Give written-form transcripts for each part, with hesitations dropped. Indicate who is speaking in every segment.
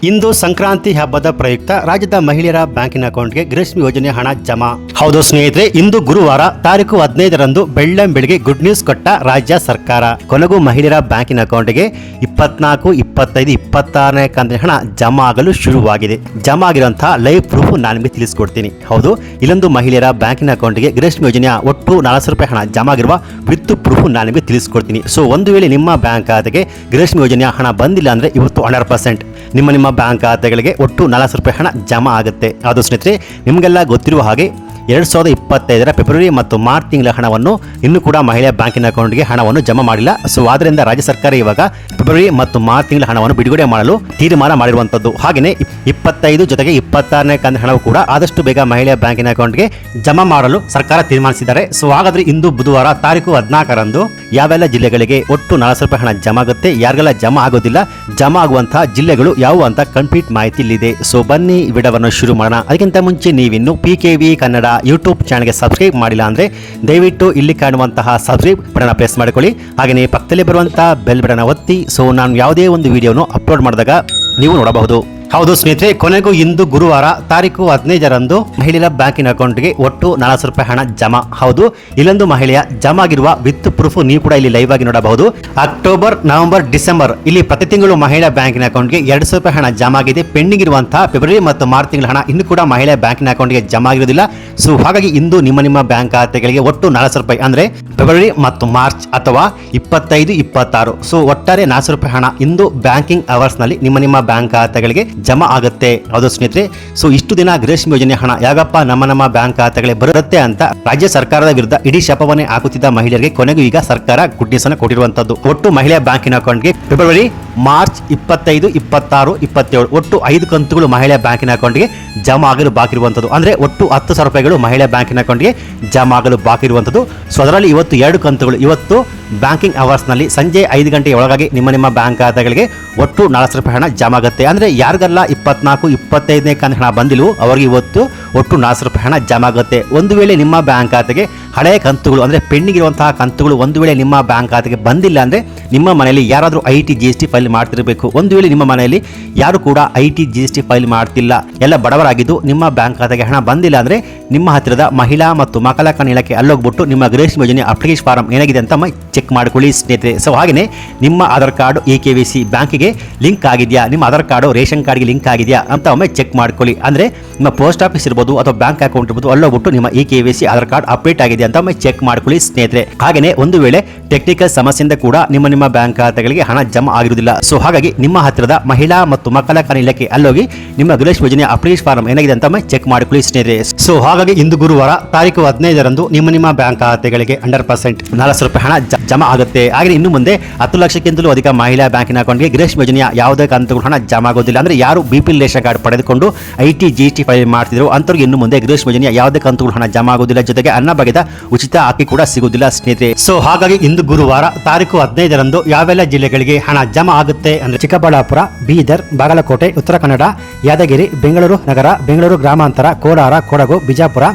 Speaker 1: ಇಂದು ಸಂಕ್ರಾಂತಿ ಹಬ್ಬದ ಪ್ರಯುಕ್ತ ರಾಜ್ಯದ ಮಹಿಳೆಯರ ಬ್ಯಾಂಕಿನ ಅಕೌಂಟ್ಗೆ ಗೃಹಲಕ್ಷ್ಮಿ ಯೋಜನೆ ಹಣ ಜಮಾ. ಹೌದು ಸ್ನೇಹಿತರೆ, ಇಂದು ಗುರುವಾರ ತಾರೀಕು 15ರಂದು ಬೆಳ್ಳಂಬೆಳಗ್ಗೆ ಗುಡ್ ನ್ಯೂಸ್ ಕೊಟ್ಟ ರಾಜ್ಯ ಸರ್ಕಾರ. ಕೊನೆಗೂ ಮಹಿಳೆಯರ ಬ್ಯಾಂಕಿನ ಅಕೌಂಟ್ಗೆ 24, 25, 26ನೇ ಕಂತಿನ ಹಣ ಜಮಾ ಆಗಲು ಶುರುವಾಗಿದೆ. ಜಮಾ ಆಗಿರುವಂತಹ ಲೈವ್ ಪ್ರೂಫ್ ನಾನು ನಿಮಗೆ ತಿಳಿಸ್ಕೊಡ್ತೀನಿ. ಹೌದು, ಇಲ್ಲೊಂದು ಮಹಿಳೆಯರ ಬ್ಯಾಂಕಿನ ಅಕೌಂಟ್ಗೆ ಗೃಹಲಕ್ಷ್ಮಿ ಯೋಜನೆಯ ಒಟ್ಟು 400 ರೂಪಾಯಿ ಹಣ ಜಮಾ ಆಗಿರುವ ವಿತ್ ಪ್ರೂಫ್ ನಾನು ನಿಮಗೆ ತಿಳಿಸ್ಕೊಡ್ತೀನಿ. ಸೊ ಒಂದು ವೇಳೆ ನಿಮ್ಮ ಬ್ಯಾಂಕ್ ಖಾತೆಗೆ ಗೃಹಲಕ್ಷ್ಮಿ ಯೋಜನೆಯ ಹಣ ಬಂದಿಲ್ಲ ಅಂದ್ರೆ ಇವತ್ತು 100% ನಿಮ್ಮ ಬ್ಯಾಂಕ್ ಖಾತೆಗಳಿಗೆ ಒಟ್ಟು 400 ರೂಪಾಯಿ ಹಣ ಜಮಾ ಆಗುತ್ತೆ. ಅದು ಸ್ನೇಹಿತರೆ, ನಿಮಗೆಲ್ಲ ಗೊತ್ತಿರುವ ಹಾಗೆ 2025ರ ಫೆಬ್ರವರಿ ಮತ್ತು ಮಾರ್ಚ್ ತಿಂಗಳ ಹಣವನ್ನು ಇನ್ನೂ ಕೂಡ ಮಹಿಳೆಯ ಬ್ಯಾಂಕಿನ ಅಕೌಂಟ್ಗೆ ಹಣವನ್ನು ಜಮಾ ಮಾಡಿಲ್ಲ. ಸೊ ಆದ್ದರಿಂದ ರಾಜ್ಯ ಸರ್ಕಾರ ಇವಾಗ ಫೆಬ್ರವರಿ ಮತ್ತು ಮಾರ್ಚ್ ತಿಂಗಳ ಹಣವನ್ನು ಬಿಡುಗಡೆ ಮಾಡಲು ತೀರ್ಮಾನ ಮಾಡಿರುವಂತದ್ದು. ಹಾಗೆಯೇ 25 ಜೊತೆಗೆ 26ನೇ ಕಂತಿನ ಹಣವು ಕೂಡ ಆದಷ್ಟು ಬೇಗ ಮಹಿಳೆಯ ಬ್ಯಾಂಕಿನ ಅಕೌಂಟ್ಗೆ ಜಮಾ ಮಾಡಲು ಸರ್ಕಾರ ತೀರ್ಮಾನಿಸಿದ್ದಾರೆ. ಸೊ ಹಾಗಾದ್ರೆ ಇಂದು ಬುಧವಾರ ತಾರೀಕು 14ರಂದು ಯಾವೆಲ್ಲ ಜಿಲ್ಲೆಗಳಿಗೆ ಒಟ್ಟು 400 ರೂಪಾಯಿ ಹಣ ಜಮಾ ಆಗುತ್ತೆ, ಯಾರಿಗೆಲ್ಲ ಜಮಾ ಆಗೋದಿಲ್ಲ, ಜಮಾ ಆಗುವಂತಹ ಜಿಲ್ಲೆಗಳು ಯಾವುವು ಅಂತ ಕಂಪ್ಲೀಟ್ ಮಾಹಿತಿ ಇಲ್ಲಿದೆ. ಸೊ ಬನ್ನಿ ವಿಡಿಯೋವನ್ನು ಶುರು ಮಾಡೋಣ. ಅದಕ್ಕಿಂತ ಮುಂಚೆ ನೀವಿನ್ನು PKV ಕನ್ನಡ ಯೂಟ್ಯೂಬ್ ಚಾನಲ್ಗೆ ಸಬ್ಸ್ಕ್ರೈಬ್ ಮಾಡಿಲ್ಲ ಅಂದ್ರೆ ದಯವಿಟ್ಟು ಇಲ್ಲಿ ಕಾಣುವಂತಹ ಸಬ್ಸ್ಕ್ರೈಬ್ ಬಟನ್ ಪ್ರೆಸ್ ಮಾಡಿಕೊಳ್ಳಿ. ಹಾಗೆಯೇ ಪಕ್ಕದಲ್ಲಿ ಬರುವಂತಹ ಬೆಲ್ ಬಟನ್ ಒತ್ತಿ. ಸೊ ನಾನು ಯಾವುದೇ ಒಂದು ವಿಡಿಯೋನು ಅಪ್ಲೋಡ್ ಮಾಡಿದಾಗ ನೀವು ನೋಡಬಹುದು. ಹೌದು ಸ್ನೇಹಿತರೆ, ಕೊನೆಗೂ ಇಂದು ಗುರುವಾರ ತಾರೀಕು 15ರಂದು ಮಹಿಳೆಯರ ಬ್ಯಾಂಕಿನ ಅಕೌಂಟ್ಗೆ ಒಟ್ಟು 400 ರೂಪಾಯಿ ಹಣ ಜಮಾ. ಹೌದು, ಇಲ್ಲೊಂದು ಮಹಿಳೆಯ ಜಮಾ ಆಗಿರುವ ವಿತ್ ಪ್ರೂಫ್ ನೀವು ಕೂಡ ಇಲ್ಲಿ ಲೈವ್ ಆಗಿ ನೋಡಬಹುದು. ಅಕ್ಟೋಬರ್, ನವೆಂಬರ್, ಡಿಸೆಂಬರ್ ಇಲ್ಲಿ ಪ್ರತಿ ತಿಂಗಳು ಮಹಿಳೆಯ ಬ್ಯಾಂಕಿನ ಅಕೌಂಟ್ಗೆ 200 ರೂಪಾಯಿ ಹಣ ಜಮಾ ಆಗಿದೆ. ಪೆಂಡಿಂಗ್ ಇರುವಂತಹ ಫೆಬ್ರವರಿ ಮತ್ತು ಮಾರ್ಚ್ ತಿಂಗಳ ಹಣ ಇನ್ನು ಕೂಡ ಮಹಿಳೆಯ ಬ್ಯಾಂಕಿನ ಅಕೌಂಟ್ಗೆ ಜಮಾ ಆಗಿರುವುದಿಲ್ಲ. ಸೊ ಹಾಗಾಗಿ ಇಂದು ನಿಮ್ಮ ಬ್ಯಾಂಕ್ ಖಾತೆಗಳಿಗೆ ಒಟ್ಟು 400 ರೂಪಾಯಿ ಅಂದ್ರೆ ಫೆಬ್ರವರಿ ಮತ್ತು ಮಾರ್ಚ್ ಅಥವಾ 25, 26 ಸೊ ಒಟ್ಟಾರೆ 400 ರೂಪಾಯಿ ಹಣ ಇಂದು ಬ್ಯಾಂಕಿಂಗ್ ಅವರ್ಸ್ ನಲ್ಲಿ ನಿಮ್ಮ ಬ್ಯಾಂಕ್ ಖಾತೆಗಳಿಗೆ ಜಮಾ ಆಗುತ್ತೆ. ಹೌದು ಸ್ನೇಹಿತರೆ, ಸೊ ಇಷ್ಟು ದಿನ ಗೃಹಲಕ್ಷ್ಮಿ ಯೋಜನೆ ಹಣ ಯಾಗಪ್ಪ ನಮ್ಮ ಬ್ಯಾಂಕ್ ಖಾತೆಗಳಿಗೆ ಬರುತ್ತೆ ಅಂತ ರಾಜ್ಯ ಸರ್ಕಾರದ ವಿರುದ್ಧ ಇಡೀ ಶಪವನ್ನೇ ಹಾಕುತ್ತಿದ್ದ ಮಹಿಳೆಯರಿಗೆ ಕೊನೆಗೂ ಈಗ ಸರ್ಕಾರ ಗುಡ್ ನ್ಯೂಸ್ ಅನ್ನು ಕೊಟ್ಟಿರುವಂತದ್ದು. ಒಟ್ಟು ಮಹಿಳೆಯ ಬ್ಯಾಂಕಿನ ಅಕೌಂಟ್ಗೆ ಫೆಬ್ರವರಿ, ಮಾರ್ಚ್, 25, 26, 27 ಒಟ್ಟು 5 ಕಂತುಗಳು ಮಹಿಳೆಯ ಬ್ಯಾಂಕಿನ ಅಕೌಂಟ್ಗೆ ಜಮಾ ಆಗಲು ಬಾಕಿ ಇರುವಂತದ್ದು. ಅಂದ್ರೆ ಒಟ್ಟು 10,000 ರೂಪಾಯಿಗಳು ಮಹಿಳೆಯ ಬ್ಯಾಂಕಿನ ಅಕೌಂಟ್ಗೆ ಜಮಾ ಆಗಲು ಬಾಕಿ ಇರುವಂತದ್ದು. ಸೊ ಅದರಲ್ಲಿ ಇವತ್ತು 2 ಕಂತುಗಳು ಇವತ್ತು ಬ್ಯಾಂಕಿಂಗ್ ಅವರ್ಸ್ ನಲ್ಲಿ ಸಂಜೆ 5 ಗಂಟೆಯ ಒಳಗಾಗಿ ನಿಮ್ಮ ಬ್ಯಾಂಕ್ ಖಾತೆಗಳಿಗೆ ಒಟ್ಟು 400 ರೂಪಾಯಿ ಹಣ ಜಮಾ ಆಗುತ್ತೆ. ಅಂದ್ರೆ ಯಾರಿಗೆಲ್ಲ 24, 25ನೇ ಕಂತಿನ ಹಣ ಬಂದಿಲ್ವೋ ಅವರಿಗೆ ಇವತ್ತು ಒಟ್ಟು 400 ರೂಪಾಯಿ ಹಣ ಜಮಾ ಆಗುತ್ತೆ. ಒಂದು ವೇಳೆ ನಿಮ್ಮ ಬ್ಯಾಂಕ್ ಖಾತೆಗೆ ಹಳೆಯ ಕಂತುಗಳು ಅಂದ್ರೆ ಪೆಂಡಿಂಗ್ ಇರುವಂತಹ ಕಂತುಗಳು ಒಂದು ವೇಳೆ ನಿಮ್ಮ ಬ್ಯಾಂಕ್ ಖಾತೆಗೆ ಬಂದಿಲ್ಲ ಅಂದ್ರೆ ನಿಮ್ಮ ಮನೆಯಲ್ಲಿ ಯಾರಾದರೂ IT GST ಫೈಲ್ ಮಾಡ್ತಿರಬೇಕು. ಒಂದು ವೇಳೆ ನಿಮ್ಮ ಮನೆಯಲ್ಲಿ ಯಾರು ಕೂಡ IT GST ಫೈಲ್ ಮಾಡ್ತಿಲ್ಲ, ಎಲ್ಲ ಬಡವರಾಗಿದ್ದು ನಿಮ್ಮ ಬ್ಯಾಂಕ್ ಖಾತೆಗೆ ಹಣ ಬಂದಿಲ್ಲ ಅಂದ್ರೆ ನಿಮ್ಮ ಹತ್ತಿರದ ಮಹಿಳಾ ಮತ್ತು ಮಕ್ಕಳ ಕಲ್ಯಾಣ ಇಲಾಖೆ ಅಲ್ಲೋಗ್ಬಿಟ್ಟು ನಿಮ್ಮ ಗೃಹಲಕ್ಷ್ಮಿ ಯೋಜನೆ ಅಪ್ಲಿಕೇಶನ್ ಫಾರಂ ಏನಾಗಿದೆ ಅಂತ ಚೆಕ್ ಮಾಡ್ಕೊಳ್ಳಿ ಸ್ನೇಹಿತರೆ. ಸೊ ಹಾಗೆಯೇ ನಿಮ್ಮ ಆಧಾರ್ ಕಾರ್ಡ್ EKYC ಬ್ಯಾಂಕಿಗೆ ಲಿಂಕ್ ಆಗಿದೆಯಾ, ನಿಮ್ಮ ಆಧಾರ್ ಕಾರ್ಡ್ ರೇಷನ್ ಕಾರ್ಡ್ಗೆ ಲಿಂಕ್ ಆಗಿದೆಯಾ ಅಂತ ಒಮ್ಮೆ ಚೆಕ್ ಮಾಡ್ಕೊಳ್ಳಿ. ಅಂದ್ರೆ ನಿಮ್ಮ ಪೋಸ್ಟ್ ಆಫೀಸ್ ಇರ್ಬೋದು ಅಥವಾ ಬ್ಯಾಂಕ್ ಅಕೌಂಟ್ ಇರ್ಬೋದು, ಅಲ್ಲೋಗ್ಬಿಟ್ಟು ನಿಮ್ಮ EKYC ಆಧಾರ್ ಕಾರ್ಡ್ ಅಪ್ಡೇಟ್ ಆಗಿದೆ ಅಂತ ಒಮ್ಮೆ ಚೆಕ್ ಮಾಡ್ಕೊಳ್ಳಿ ಸ್ನೇಹಿತರೆ. ಹಾಗೆಯೇ ಒಂದು ವೇಳೆ ಟೆಕ್ನಿಕಲ್ ಸಮಸ್ಯೆಯಿಂದ ಕೂಡ ನಿಮ್ಮ ಬ್ಯಾಂಕ್ ಖಾತೆಗಳಿಗೆ ಹಣ ಜಮಾ ಆಗಿರುವುದಿಲ್ಲ. ಸೊ ಹಾಗಾಗಿ ನಿಮ್ಮ ಹತ್ತಿರದ ಮಹಿಳಾ ಮತ್ತು ಮಕ್ಕಳ ಕಲ್ಯಾಣ ಇಲಾಖೆ ಅಲ್ಲೋಗಿ ನಿಮ್ಮ ಗೃಹಲಕ್ಷ್ಮಿ ಯೋಜನೆ ಅಪ್ಲಿಕೇಶನ್ ಫಾರಂ ಏನಾಗಿದೆ ಅಂತ ಒಮ್ಮೆ ಚೆಕ್ ಮಾಡ್ಕೊಳ್ಳಿ ಸ್ನೇಹಿತರೆ. ಸೊ ಹಾಗಾಗಿ ಇಂದು ಗುರುವಾರ ತಾರೀಕು 15ರಂದು ನಿಮ್ಮ ಬ್ಯಾಂಕ್ ಖಾತೆಗಳಿಗೆ 100% 400 ರೂಪಾಯಿ ಹಣ ಜಮಾ ಆಗುತ್ತೆ. ಹಾಗೆ ಇನ್ನು ಮುಂದೆ 10 ಲಕ್ಷಕ್ಕಿಂತಲೂ ಅಧಿಕ ಮಹಿಳಾ ಬ್ಯಾಂಕಿನ ಅಕೌಂಟ್ಗೆ ಗೃಹಲಕ್ಷ್ಮಿ ಯೋಜನೆಯ ಯಾವುದೇ ಕಂತುಗಳು ಹಣ ಜಮಾ ಆಗೋದಿಲ್ಲ. ಅಂದ್ರೆ ಯಾರು BPL ರೇಷನ್ ಕಾರ್ಡ್ ಪಡೆದುಕೊಂಡು IT GST ಫೈಲ್ ಮಾಡ್ತಿದ್ರು ಅಂತವ್ರಿಗೆ ಇನ್ನು ಮುಂದೆ ಗೃಹಲಕ್ಷ್ಮಿ ಯೋಜನೆಯ ಯಾವುದೇ ಕಂತುಗಳು ಹಣ ಜಮಾ ಆಗೋದಿಲ್ಲ. ಜೊತೆಗೆ ಅನ್ನಭಾಗ್ಯದ ಉಚಿತ ಅಕ್ಕಿ ಕೂಡ ಸಿಗುವುದಿಲ್ಲ ಸ್ನೇಹಿತರೆ. ಸೊ ಹಾಗಾಗಿ ಇಂದು ಗುರುವಾರ ತಾರೀಕು 15ರಂದು ಯಾವೆಲ್ಲ ಜಿಲ್ಲೆಗಳಿಗೆ ಹಣ ಜಮಾ ಆಗುತ್ತೆ ಅಂದ್ರೆ ಚಿಕ್ಕಬಳ್ಳಾಪುರ, ಬೀದರ್, ಬಾಗಲಕೋಟೆ, ಉತ್ತರ ಕನ್ನಡ, ಯಾದಗಿರಿ, ಬೆಂಗಳೂರು ನಗರ, ಬೆಂಗಳೂರು ಗ್ರಾಮಾಂತರ, ಕೋಲಾರ, ಕೊಡಗು, ಬಿಜಾಪುರ,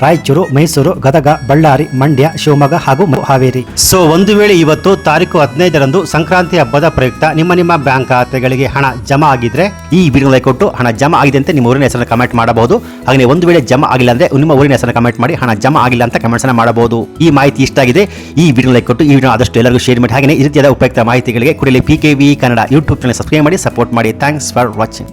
Speaker 1: ರಾಯಚೂರು, ಮೈಸೂರು, ಗದಗ, ಬಳ್ಳಾರಿ, ಮಂಡ್ಯ, ಶಿವಮೊಗ್ಗ ಹಾಗೂ ಹಾವೇರಿ. ಸೊ ಒಂದು ವೇಳೆ ಇವತ್ತು ತಾರೀಕು 15ರಂದು ಸಂಕ್ರಾಂತಿ ಹಬ್ಬದ ಪ್ರಯುಕ್ತ ನಿಮ್ಮ ಬ್ಯಾಂಕ್ ಖಾತೆಗಳಿಗೆ ಹಣ ಜಮಾ ಆಗಿದ್ರೆ ಈ ವಿಡಿಯೋ ಲೈಕ್ ಕೊಟ್ಟು ಹಣ ಜಮಾ ಆಗಿದೆ ಅಂತ ನಿಮ್ಮ ಊರಿನ ಹೆಸರನ್ನು ಕಮೆಂಟ್ ಮಾಡಬಹುದು. ಹಾಗೆ ಒಂದು ವೇಳೆ ಜಮಾ ಆಗಿಲ್ಲ ಅಂದ್ರೆ ನಿಮ್ಮ ಊರಿನ ಹೆಸರನ್ನು ಕಮೆಂಟ್ ಮಾಡಿ ಹಣ ಜಮಾ ಆಗಿಲ್ಲ ಅಂತ ಕಮೆಂಟ್ಸ್ ಅನ್ನು ಮಾಡಬಹುದು. ಈ ಮಾಹಿತಿ ಇಷ್ಟ ಆಗಿದೆ ಈ ವಿಡಿಯೋ ಲೈಕ್ ಕೊಟ್ಟು ಈ ವಿಡಿಯೋ ಆದಷ್ಟು ಎಲ್ಲರಿಗೂ ಶೇರ್ ಮಾಡಿ. ಹಾಗೆ ಈ ರೀತಿಯಾದ ಉಪಯುಕ್ತ ಮಾಹಿತಿಗಳಿಗೆ ಕೂಡಲೇ PKV Kannada YouTube channel subscribe ಮಾಡಿ ಸಪೋರ್ಟ್ ಮಾಡಿ. Thanks for watching.